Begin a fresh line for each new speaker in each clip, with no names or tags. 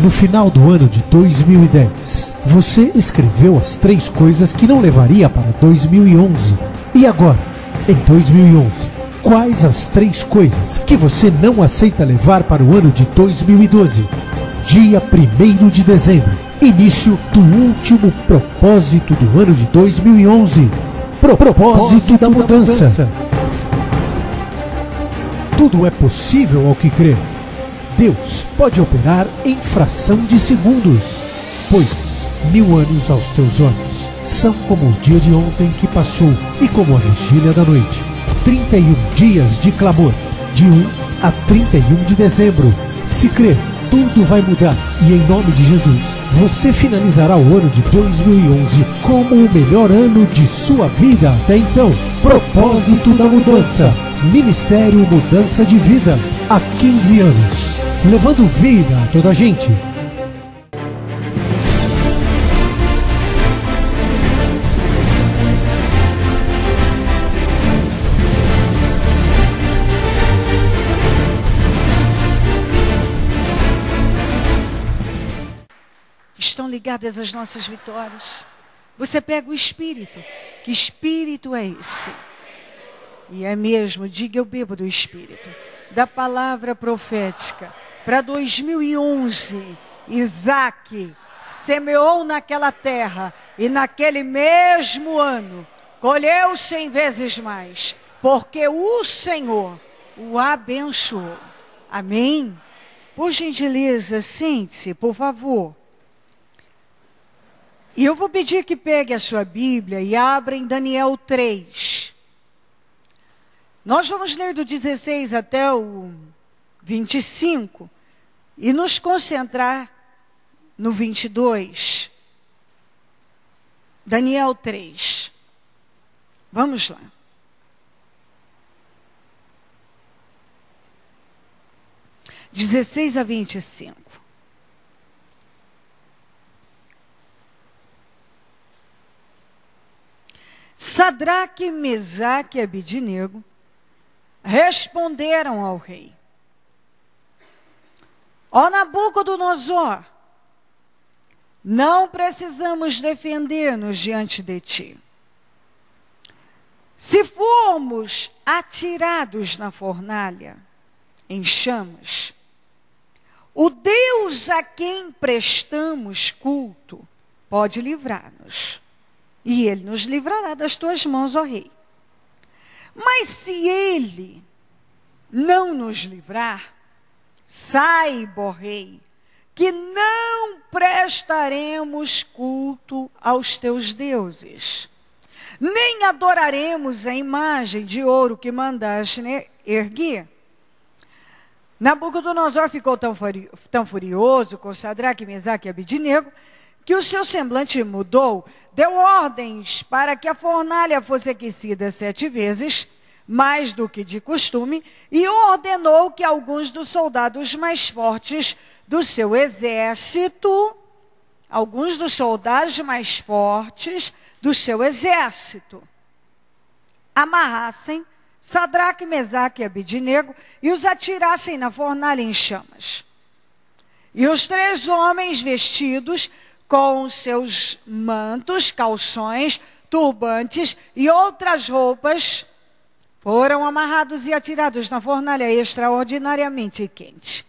No final do ano de 2010, você escreveu as 3 coisas que não levaria para 2011. E agora, em 2011, quais as 3 coisas que você não aceita levar para o ano de 2012? Dia 1º de dezembro, início do último propósito do ano de 2011. Propósito da mudança. Tudo é possível ao que crê. Deus pode operar em fração de segundos, pois 1000 anos aos teus olhos são como o dia de ontem que passou e como a vigília da noite. 31 dias de clamor, de 1 a 31 de dezembro. Se crer, tudo vai mudar e em nome de Jesus, você finalizará o ano de 2011 como o melhor ano de sua vida até então. Propósito da mudança. Ministério Mudança de Vida. Há 15 anos, levando vida a toda a gente.
Estão ligadas às nossas vitórias. Você pega o Espírito. Que Espírito é esse? E é mesmo, diga, eu bebo do Espírito. Da palavra profética. Para 2011, Isaac semeou naquela terra e naquele mesmo ano colheu 100 vezes mais, porque o Senhor o abençoou. Amém? Por gentileza, sente-se, por favor. E eu vou pedir que pegue a sua Bíblia e abra em Daniel 3. Nós vamos ler do 16 até o 25 e nos concentrar no 22. Daniel 3. Vamos lá. (16 a 25). Sadraque, Mesaque e Abednego responderam ao rei: ó Nabucodonosor, não precisamos defender-nos diante de ti. Se formos atirados na fornalha, em chamas, o Deus a quem prestamos culto pode livrar-nos, e ele nos livrará das tuas mãos, ó rei. Mas se ele não nos livrar, saiba, ó rei, que não prestaremos culto aos teus deuses, nem adoraremos a imagem de ouro que mandaste erguer. Nabucodonosor ficou tão furioso com Sadraque, Mesaque e Abednego, que o seu semblante mudou, deu ordens para que a fornalha fosse aquecida 7 vezes, mais do que de costume, e ordenou que alguns dos soldados mais fortes do seu exército, amarrassem Sadraque, Mesaque e Abednego e os atirassem na fornalha em chamas. E os 3 homens vestidos com seus mantos, calções, turbantes e outras roupas, foram amarrados e atirados na fornalha extraordinariamente quente.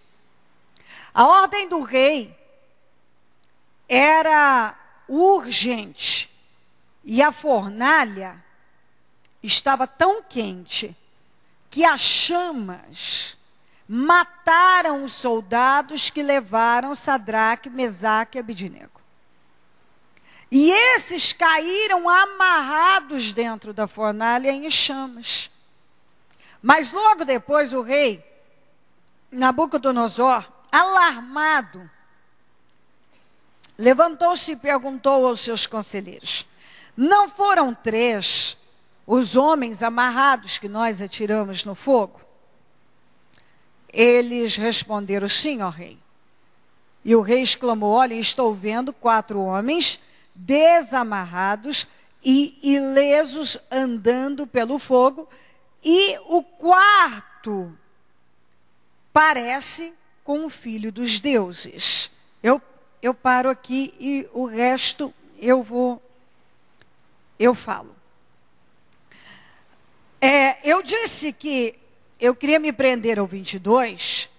A ordem do rei era urgente e a fornalha estava tão quente que as chamas mataram os soldados que levaram Sadraque, Mesaque e Abednego. E esses caíram amarrados dentro da fornalha em chamas. Mas logo depois o rei Nabucodonosor, alarmado, levantou-se e perguntou aos seus conselheiros: não foram 3 os homens amarrados que nós atiramos no fogo? Eles responderam: sim, ó rei. E o rei exclamou: olha, estou vendo 4 homens desamarrados e ilesos andando pelo fogo, e o 4º parece com o filho dos deuses. Eu paro aqui e o resto eu falo. Eu disse que eu queria me prender ao 22,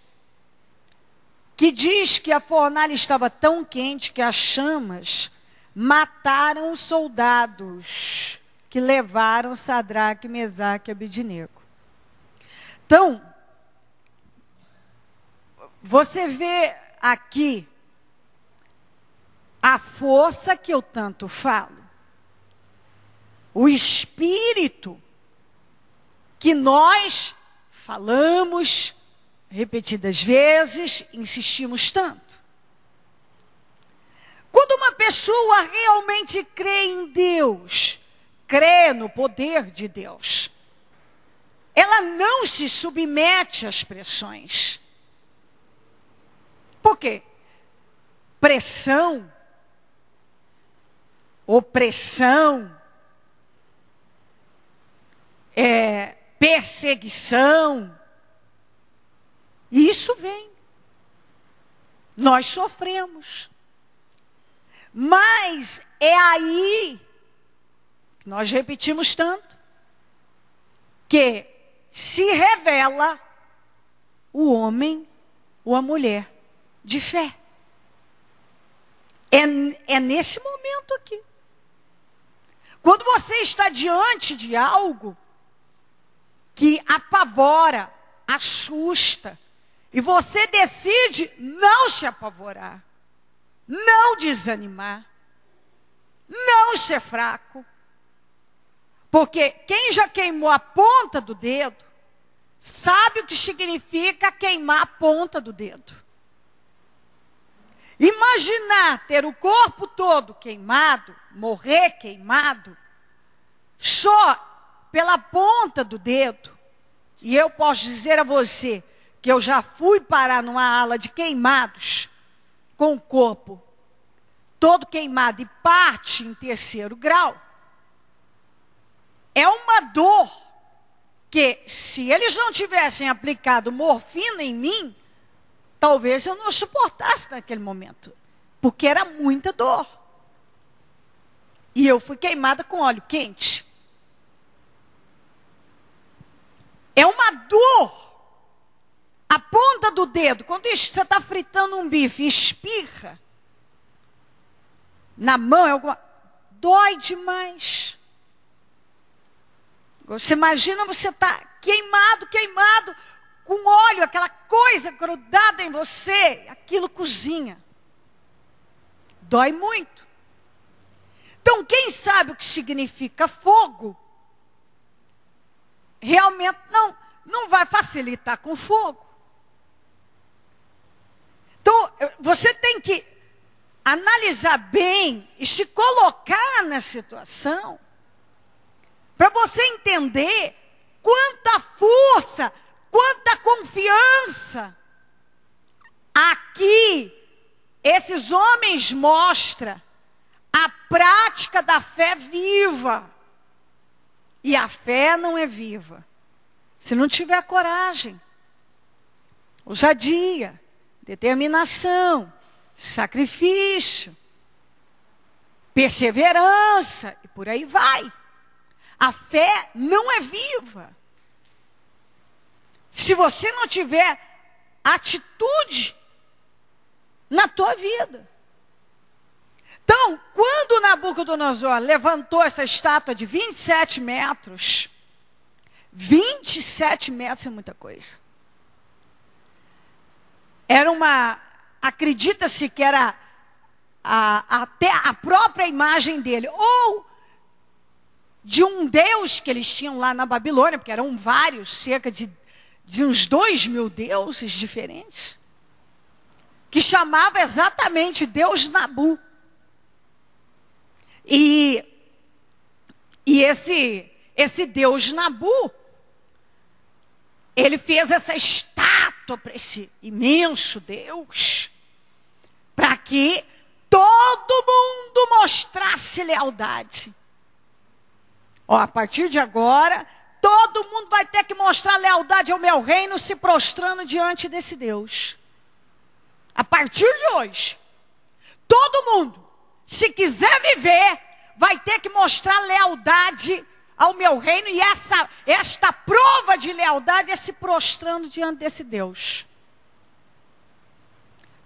que diz que a fornalha estava tão quente que as chamas mataram os soldados que levaram Sadraque, Mesaque e Abednego. Então, você vê aqui a força que eu tanto falo. O espírito que nós falamos repetidas vezes, insistimos tanto. Quando uma pessoa realmente crê em Deus, crê no poder de Deus, ela não se submete às pressões. Por quê? Pressão, opressão, perseguição, isso vem. Nós sofremos. Mas é aí que nós repetimos tanto, que se revela o homem ou a mulher de fé. É nesse momento aqui. Quando você está diante de algo que apavora, assusta, e você decide não se apavorar, não desanimar, não ser fraco. Porque quem já queimou a ponta do dedo, sabe o que significa queimar a ponta do dedo. Imaginar ter o corpo todo queimado, morrer queimado, só pela ponta do dedo. E eu posso dizer a você que eu já fui parar numa ala de queimados, com o corpo todo queimado e parte em 3º grau. É uma dor que, se eles não tivessem aplicado morfina em mim, talvez eu não suportasse naquele momento, porque era muita dor. E eu fui queimada com óleo quente. É uma dor. A ponta do dedo, quando você está fritando um bife e espirra na mão, dói demais. Você imagina, você está queimado, com óleo, aquela coisa grudada em você, aquilo cozinha. Dói muito. Então, quem sabe o que significa fogo, realmente não vai facilitar com fogo. Então, você tem que analisar bem e se colocar na situação para você entender quanta força, quanta confiança aqui esses homens mostram a prática da fé viva. E a fé não é viva se não tiver coragem, ousadia, determinação, sacrifício, perseverança, e por aí vai. A fé não é viva se você não tiver atitude na tua vida. Então, quando Nabucodonosor levantou essa estátua de 27 metros, 27 metros é muita coisa. Era acredita-se que era até a própria imagem dele, ou de um deus que eles tinham lá na Babilônia, porque eram vários, cerca de uns 2.000 deuses diferentes, que chamava exatamente Deus Nabu. E esse Deus Nabu, ele fez essa estátua para esse imenso Deus, para que todo mundo mostrasse lealdade. A partir de agora, todo mundo vai ter que mostrar lealdade ao meu reino, se prostrando diante desse Deus. A partir de hoje, Todo mundo, se quiser viver, vai ter que mostrar lealdade ao meu reino. E esta prova de lealdade é se prostrando diante desse Deus.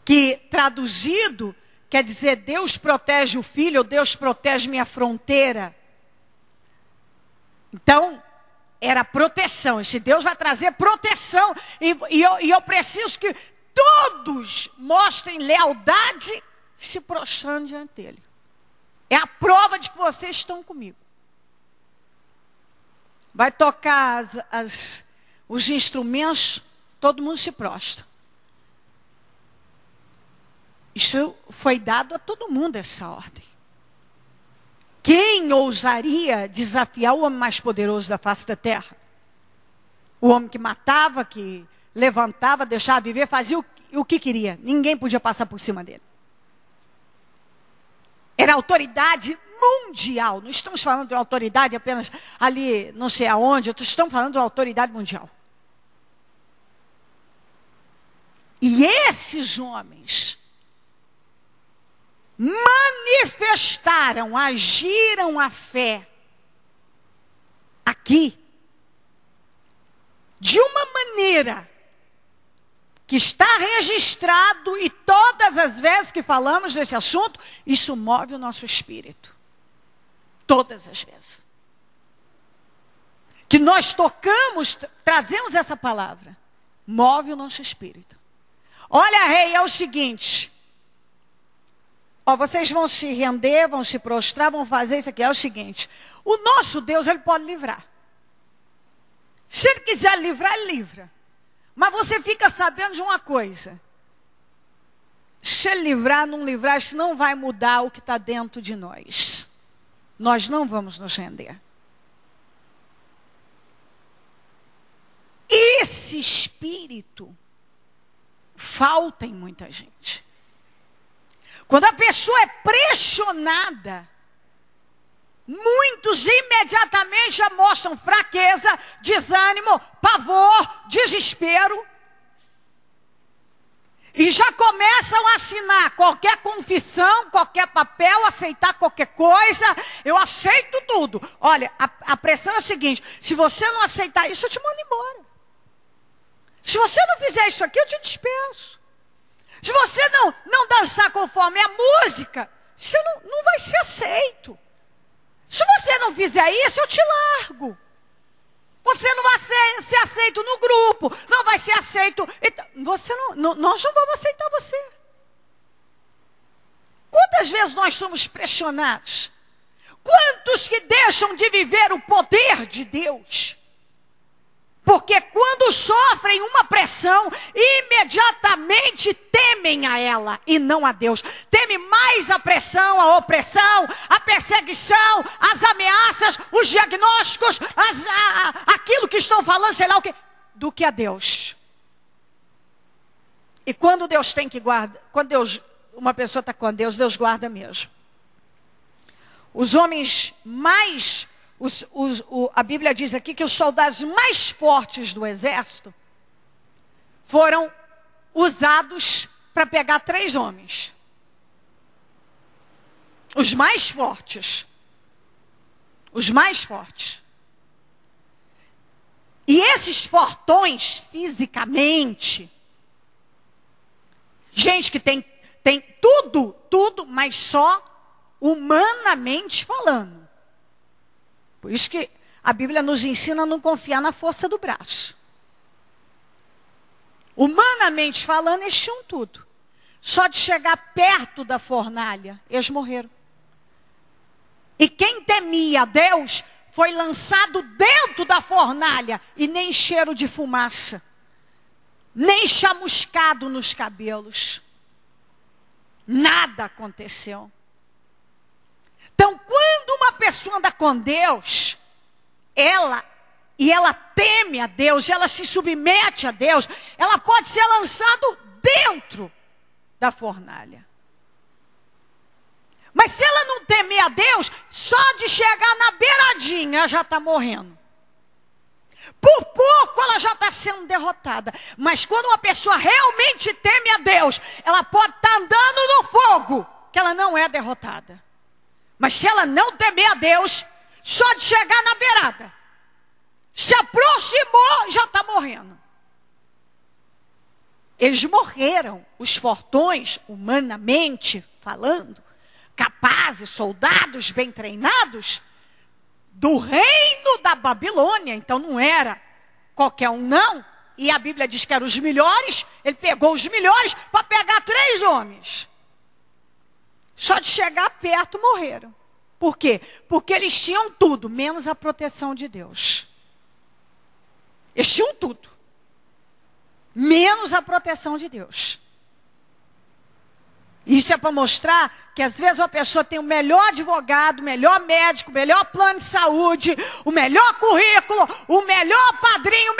Que, traduzido, quer dizer, Deus protege o filho, ou Deus protege minha fronteira. Então, era proteção. Esse Deus vai trazer proteção. E eu preciso que todos mostrem lealdade se prostrando diante dele. É a prova de que vocês estão comigo. Vai tocar os instrumentos, todo mundo se prostra. Isso foi dado a todo mundo, essa ordem. Quem ousaria desafiar o homem mais poderoso da face da terra? O homem que matava, que levantava, deixava viver, fazia o que queria. Ninguém podia passar por cima dele. Era autoridade mundial. Não estamos falando de autoridade apenas ali, não sei aonde. Estamos falando de autoridade mundial. E esses homens manifestaram, agiram a fé aqui de uma maneira que está registrado, e todas as vezes que falamos desse assunto, isso move o nosso espírito. Todas as vezes que nós tocamos, trazemos essa palavra, move o nosso espírito. Olha, rei, é o seguinte, vocês vão se render, vão se prostrar, vão fazer isso aqui. É o seguinte, o nosso Deus, ele pode livrar. Se ele quiser livrar, ele livra. Mas você fica sabendo de uma coisa. Se ele livrar, não livrar, isso não vai mudar o que está dentro de nós. Nós não vamos nos render. Esse espírito falta em muita gente. Quando a pessoa é pressionada, muitos imediatamente já mostram fraqueza, desânimo, pavor, desespero. E já começam a assinar qualquer confissão, qualquer papel, aceitar qualquer coisa. Eu aceito tudo. Olha, a pressão é a seguinte, se você não aceitar isso, eu te mando embora. Se você não fizer isso aqui, eu te dispenso. Se você não dançar conforme a música, você não vai ser aceito. Se você não fizer isso, eu te largo. Você não vai ser aceito no grupo, não vai ser aceito. Nós não vamos aceitar você. Quantas vezes nós somos pressionados? Quantos que deixam de viver o poder de Deus? Porque quando sofrem uma pressão, imediatamente temem a ela e não a Deus. Temem mais a pressão, a opressão, a perseguição, as ameaças, os diagnósticos, aquilo que estão falando, sei lá o que, do que a Deus. E quando Deus tem que guardar, uma pessoa está com Deus, Deus guarda mesmo. Os homens mais... a Bíblia diz aqui que os soldados mais fortes do exército foram usados para pegar 3 homens. Os mais fortes. Os mais fortes. E esses fortões, fisicamente, gente que tem tudo, mas só humanamente falando. Por isso que a Bíblia nos ensina a não confiar na força do braço. Humanamente falando, eles tinham tudo. Só de chegar perto da fornalha, eles morreram. E quem temia Deus foi lançado dentro da fornalha e nem cheiro de fumaça, nem chamuscado nos cabelos. Nada aconteceu. Então, quando uma pessoa anda com Deus, ela teme a Deus, ela se submete a Deus, ela pode ser lançada dentro da fornalha. Mas se ela não temer a Deus, só de chegar na beiradinha, ela já está morrendo. Por pouco ela já está sendo derrotada. Mas quando uma pessoa realmente teme a Deus, ela pode estar andando no fogo, que que ela não é derrotada. Mas se ela não temer a Deus, só de chegar na beirada, se aproximou, já está morrendo. Eles morreram, os fortões, humanamente falando, capazes, soldados bem treinados, do reino da Babilônia. Então não era qualquer um não. E a Bíblia diz que eram os melhores. Ele pegou os melhores para pegar 3 homens. Só de chegar perto morreram. Por quê? Porque eles tinham tudo, menos a proteção de Deus. Eles tinham tudo, menos a proteção de Deus. Isso é para mostrar que às vezes uma pessoa tem o melhor advogado, o melhor médico, o melhor plano de saúde, o melhor currículo, o melhor padrinho, o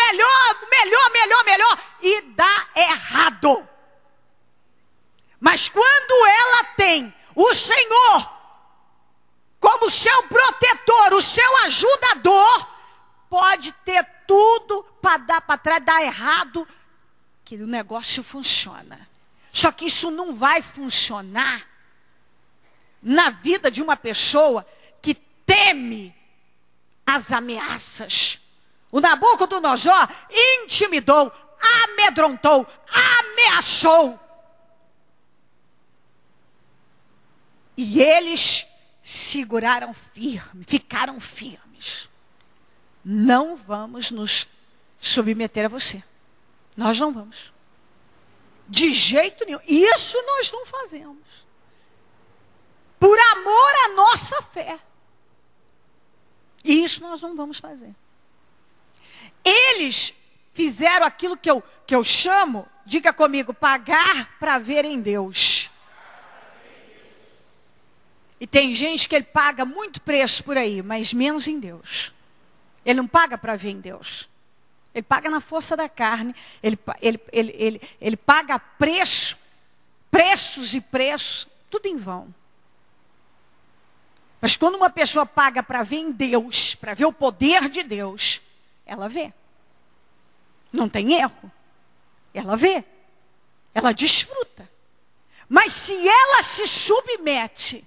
melhor, e dá errado. Mas quando ela tem o Senhor como seu protetor, o seu ajudador, pode ter tudo para dar para trás, dar errado, que o negócio funciona. Só que isso não vai funcionar na vida de uma pessoa que teme as ameaças. O Nabucodonosor intimidou, amedrontou, ameaçou. E eles seguraram firme, ficaram firmes. Não vamos nos submeter a você. Nós não vamos. De jeito nenhum. Isso nós não fazemos. Por amor à nossa fé. Isso nós não vamos fazer. Eles fizeram aquilo que eu chamo, diga comigo, pagar para ver em Deus. E tem gente que ele paga muito preço por aí, mas menos em Deus. Ele não paga para ver em Deus. Ele paga na força da carne. Ele paga preços e preços, tudo em vão. Mas quando uma pessoa paga para ver em Deus, para ver o poder de Deus, ela vê. Não tem erro. Ela vê. Ela desfruta. Mas se ela se submete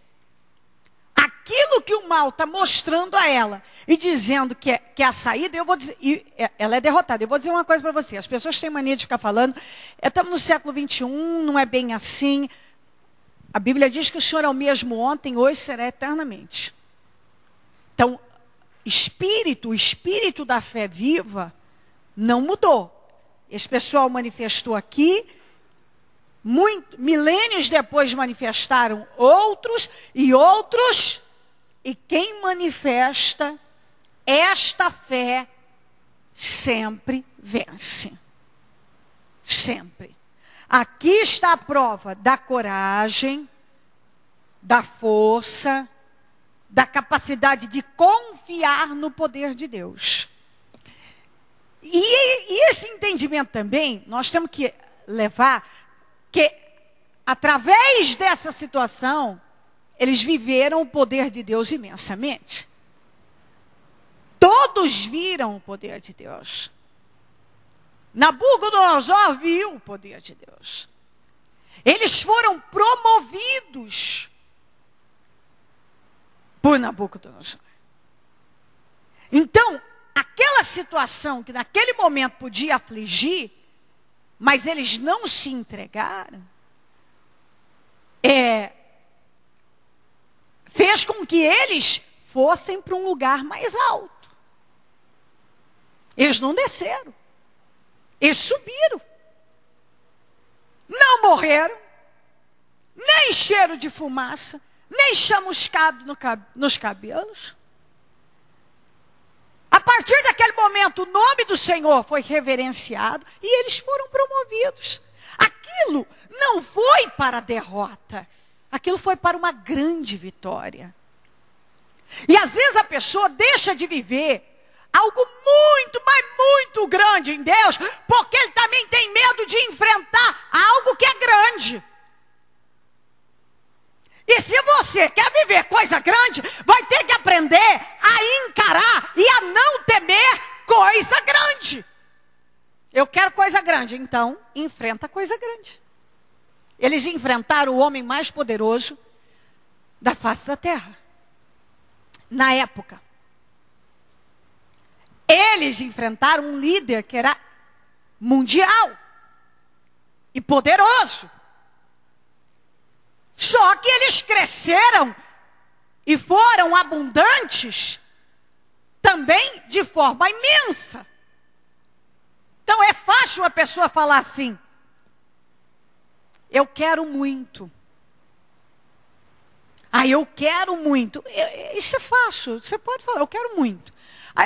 àquilo que o mal está mostrando a ela e dizendo que é a saída, eu vou dizer, ela é derrotada. Eu vou dizer uma coisa para você. As pessoas têm mania de ficar falando, estamos no século 21, não é bem assim. A Bíblia diz que o Senhor é o mesmo ontem, hoje será eternamente. Então, o espírito da fé viva não mudou. Esse pessoal manifestou aqui, milênios depois manifestaram outros, e quem manifesta esta fé sempre vence. Sempre. Aqui está a prova da coragem, da força, da capacidade de confiar no poder de Deus. E esse entendimento também, nós temos que levar que, através dessa situação, eles viveram o poder de Deus imensamente. Todos viram o poder de Deus. Nabucodonosor viu o poder de Deus. Eles foram promovidos por Nabucodonosor. Então, aquela situação que naquele momento podia afligir, mas eles não se entregaram, fez com que eles fossem para um lugar mais alto. Eles não desceram. Eles subiram. Não morreram. Nem cheiro de fumaça. Nem chamuscado nos cabelos. A partir daquele momento, o nome do Senhor foi reverenciado e eles foram promovidos. Aquilo não foi para a derrota. Aquilo foi para uma grande vitória. E às vezes a pessoa deixa de viver algo muito, mas muito grande em Deus, porque ele também tem medo de enfrentar algo que é grande. E se você quer viver coisa grande, vai ter que aprender a encarar e a não temer coisa grande. Eu quero coisa grande, então enfrenta coisa grande. Eles enfrentaram o homem mais poderoso da face da terra. Na época, eles enfrentaram um líder que era mundial e poderoso. Só que eles cresceram e foram abundantes também de forma imensa. Então é fácil a pessoa falar assim: eu quero muito. Eu quero muito. Isso é fácil, você pode falar, eu quero muito.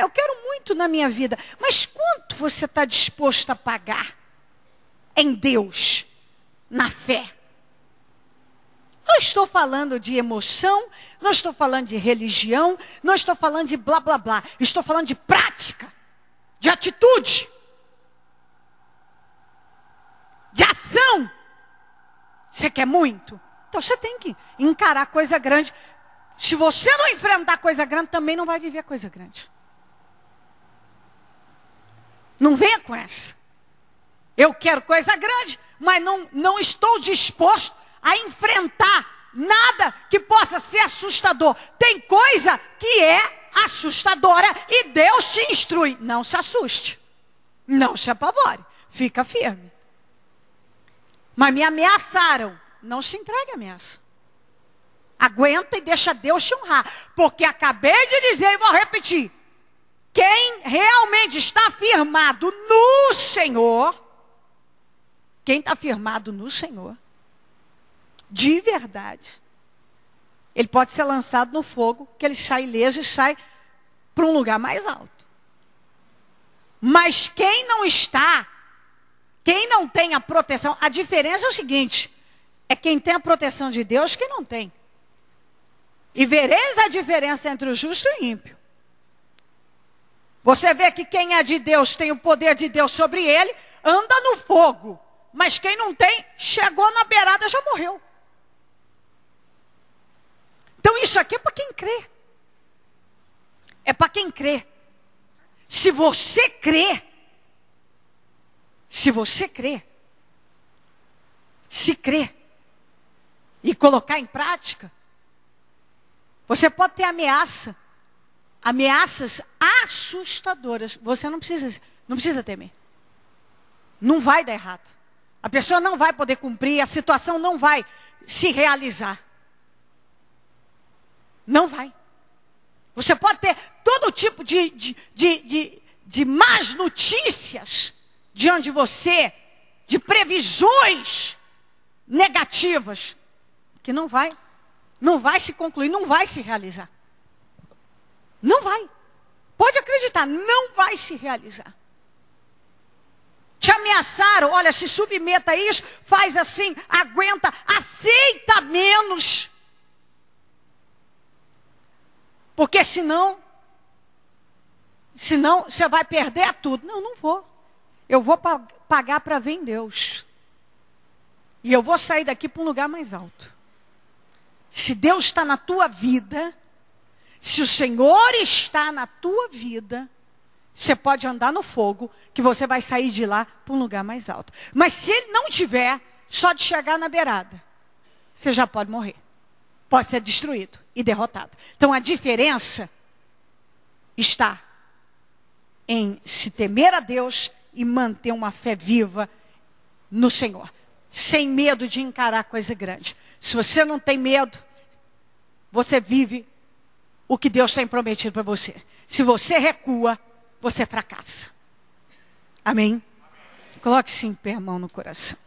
Eu quero muito na minha vida. Mas quanto você está disposto a pagar em Deus, na fé? Não estou falando de emoção, não estou falando de religião, não estou falando de blá blá blá. Estou falando de prática, de atitude, de ação. Você quer muito? Então você tem que encarar coisa grande. Se você não enfrentar coisa grande, também não vai viver coisa grande. Não venha com essa. Eu quero coisa grande, mas não estou disposto a enfrentar nada que possa ser assustador. Tem coisa que é assustadora e Deus te instrui. Não se assuste. Não se apavore. Fica firme. Mas me ameaçaram. Não se entregue à ameaça. Aguenta e deixa Deus te honrar. Porque acabei de dizer e vou repetir. Quem realmente está firmado no Senhor, quem está firmado no Senhor, de verdade, ele pode ser lançado no fogo, que ele sai ileso e sai para um lugar mais alto. Mas quem não está, quem não tem a proteção, a diferença é o seguinte, é quem tem a proteção de Deus e quem não tem. E vereis a diferença entre o justo e o ímpio. Você vê que quem é de Deus tem o poder de Deus sobre ele, anda no fogo. Mas quem não tem, chegou na beirada, já morreu. Então isso aqui é para quem crê. É para quem crê. Se você crê, se crer e colocar em prática, você pode ter ameaças assustadoras. Você não precisa temer. Não vai dar errado. A pessoa não vai poder cumprir, a situação não vai se realizar. Não vai. Você pode ter todo tipo de más notícias diante de você, de previsões negativas, que não vai se concluir, não vai se realizar. Não vai. Pode acreditar, não vai se realizar. Te ameaçaram, olha, se submeta a isso, faz assim, aguenta, aceita menos. Porque senão você vai perder tudo. Não vou. Eu vou pagar para ver em Deus. E eu vou sair daqui para um lugar mais alto. Se Deus está na tua vida, se o Senhor está na tua vida, você pode andar no fogo, que você vai sair de lá para um lugar mais alto. Mas se Ele não tiver, só de chegar na beirada, você já pode morrer. Pode ser destruído e derrotado. Então a diferença está em se temer a Deus e manter uma fé viva no Senhor. Sem medo de encarar coisa grande. Se você não tem medo, você vive o que Deus tem prometido para você. Se você recua, você fracassa. Amém? Coloque-se em pé, a mão no coração.